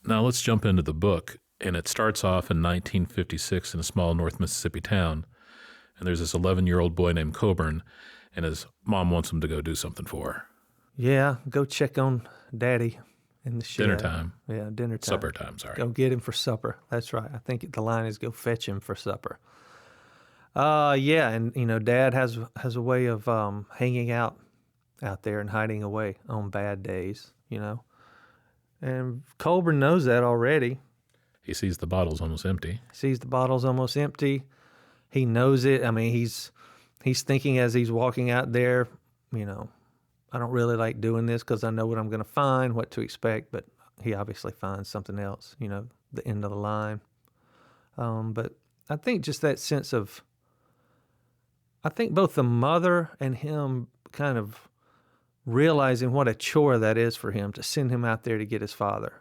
Now let's jump into the book, and it starts off in 1956 in a small North Mississippi town, and there's this 11-year-old boy named Coburn, and his mom wants him to go do something for her. Yeah, go check on Daddy in the shed. Dinner time. Yeah, dinner time. Supper time, sorry. Go get him for supper. That's right. I think the line is go fetch him for supper. Yeah, and Dad has a way of hanging out there and hiding away on bad days, And Colburn knows that already. He sees the bottles almost empty. He knows it. I mean, he's thinking as he's walking out there, I don't really like doing this because I know what I'm going to find, what to expect, but he obviously finds something else, the end of the line. But I think just that sense of, I think both the mother and him kind of realizing what a chore that is for him to send him out there to get his father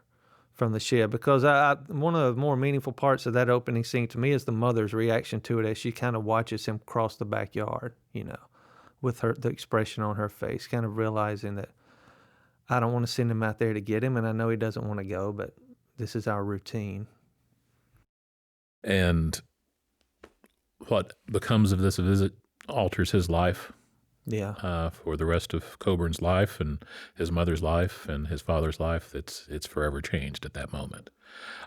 from the shed. Because one of the more meaningful parts of that opening scene to me is the mother's reaction to it as she kind of watches him cross the backyard, with the expression on her face, kind of realizing that I don't want to send him out there to get him, and I know he doesn't want to go, but this is our routine. And what becomes of this visit alters his life. Yeah. For the rest of Coburn's life and his mother's life and his father's life, it's forever changed at that moment.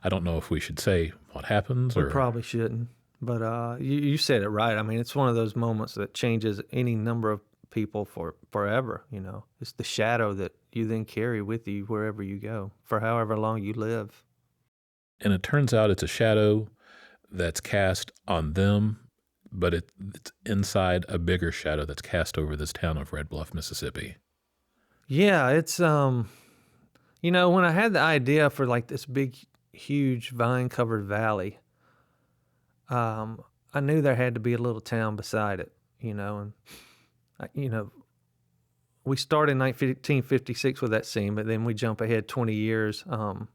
I don't know if we should say what happens. We probably shouldn't, but you said it right. I mean, it's one of those moments that changes any number of people forever, It's the shadow that you then carry with you wherever you go for however long you live. And it turns out it's a shadow that's cast on them, but it's inside a bigger shadow that's cast over this town of Red Bluff, Mississippi. Yeah, it's, when I had the idea for like this big, huge vine-covered valley, I knew there had to be a little town beside it, and, we started in 1956 with that scene, but then we jump ahead 20 years to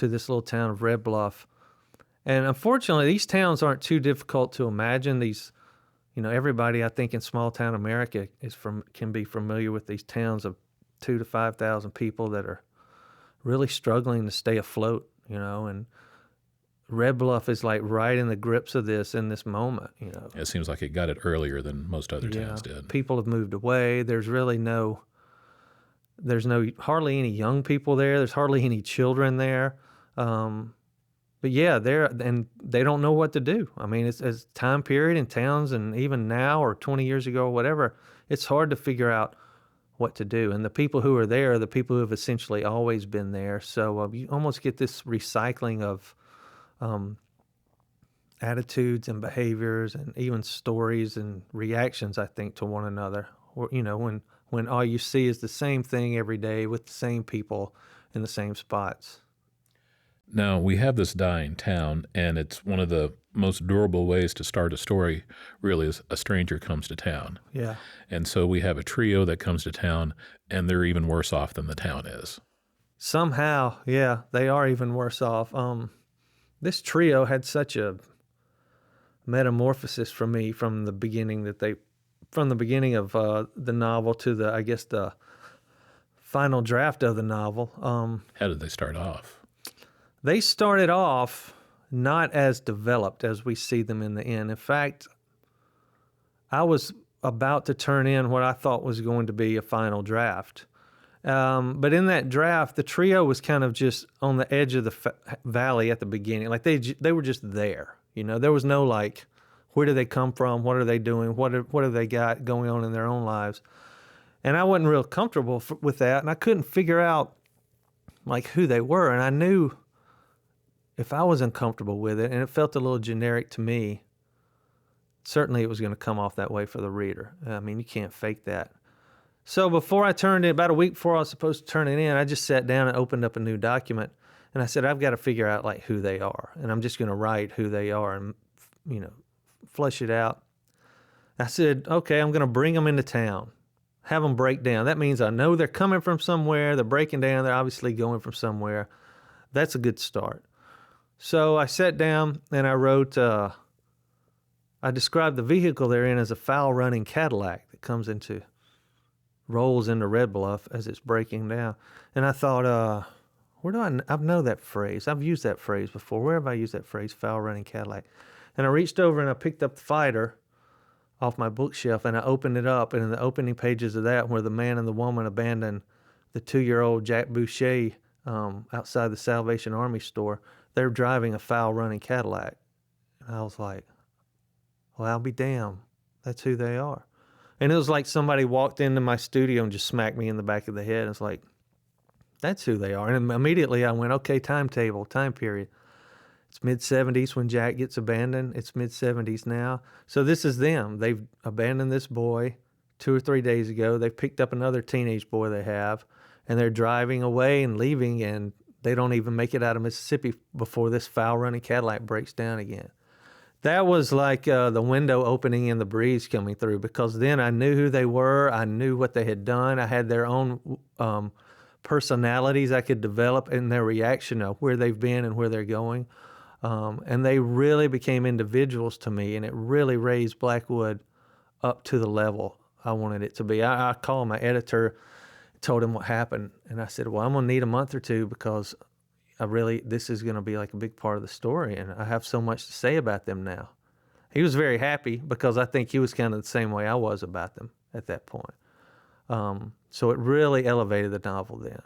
this little town of Red Bluff. And unfortunately, these towns aren't too difficult to imagine. These, everybody I think in small town America can be familiar with these towns of 2,000 to 5,000 people that are really struggling to stay afloat, and Red Bluff is like right in the grips of this in this moment, It seems like it got it earlier than most other towns did. People have moved away. There's hardly any young people there. There's hardly any children there. But yeah, and they don't know what to do. I mean, it's time period in towns, and even now or 20 years ago or whatever, it's hard to figure out what to do. And the people who are there are the people who have essentially always been there. So you almost get this recycling of attitudes and behaviors and even stories and reactions, I think, to one another. Or, when all you see is the same thing every day with the same people in the same spots. Now, we have this dying town, and it's one of the most durable ways to start a story, really, is a stranger comes to town. Yeah. And so we have a trio that comes to town, and they're even worse off than the town is. Somehow, yeah, they are even worse off. This trio had such a metamorphosis for me from the beginning of the novel to the final draft of the novel. How did they start off? They started off not as developed as we see them in the end. In fact, I was about to turn in what I thought was going to be a final draft. But in that draft, the trio was kind of just on the edge of the valley at the beginning. Like they were just there. There was no like, where do they come from? What are they doing? What have they got going on in their own lives? And I wasn't real comfortable with that, and I couldn't figure out like who they were. And I knew if I was uncomfortable with it and it felt a little generic to me, certainly it was going to come off that way for the reader. I mean, you can't fake that. So before I turned in, about a week before I was supposed to turn it in, I just sat down and opened up a new document, and I said, I've got to figure out like who they are, and I'm just going to write who they are and, flesh it out. I said, okay, I'm going to bring them into town, have them break down. That means I know they're coming from somewhere, they're breaking down, they're obviously going from somewhere. That's a good start. So I sat down and I wrote, I described the vehicle they're in as a foul-running Cadillac that rolls into Red Bluff as it's breaking down. And I thought, where do I know that phrase? I've used that phrase before. Where have I used that phrase? Foul running Cadillac. And I reached over and I picked up the Fighter off my bookshelf and I opened it up. And in the opening pages of that, where the man and the woman abandoned the 2-year-old Jack Boucher outside the Salvation Army store, they're driving a foul running Cadillac. And I was like, well, I'll be damned. That's who they are. And it was like somebody walked into my studio and just smacked me in the back of the head. It's like, that's who they are. And immediately I went, okay, time period. It's mid-70s when Jack gets abandoned. It's mid-70s now. So this is them. They've abandoned this boy 2 or 3 days ago. They've picked up another teenage boy they have, and they're driving away and leaving, and they don't even make it out of Mississippi before this foul-running Cadillac breaks down again. That was like the window opening and the breeze coming through, because then I knew who they were. I knew what they had done. I had their own personalities I could develop in their reaction of where they've been and where they're going. And they really became individuals to me, and it really raised Blackwood up to the level I wanted it to be. I called my editor, told him what happened, and I said, well, I'm going to need a month or two because this is going to be like a big part of the story, and I have so much to say about them now. He was very happy because I think he was kind of the same way I was about them at that point. So it really elevated the novel then.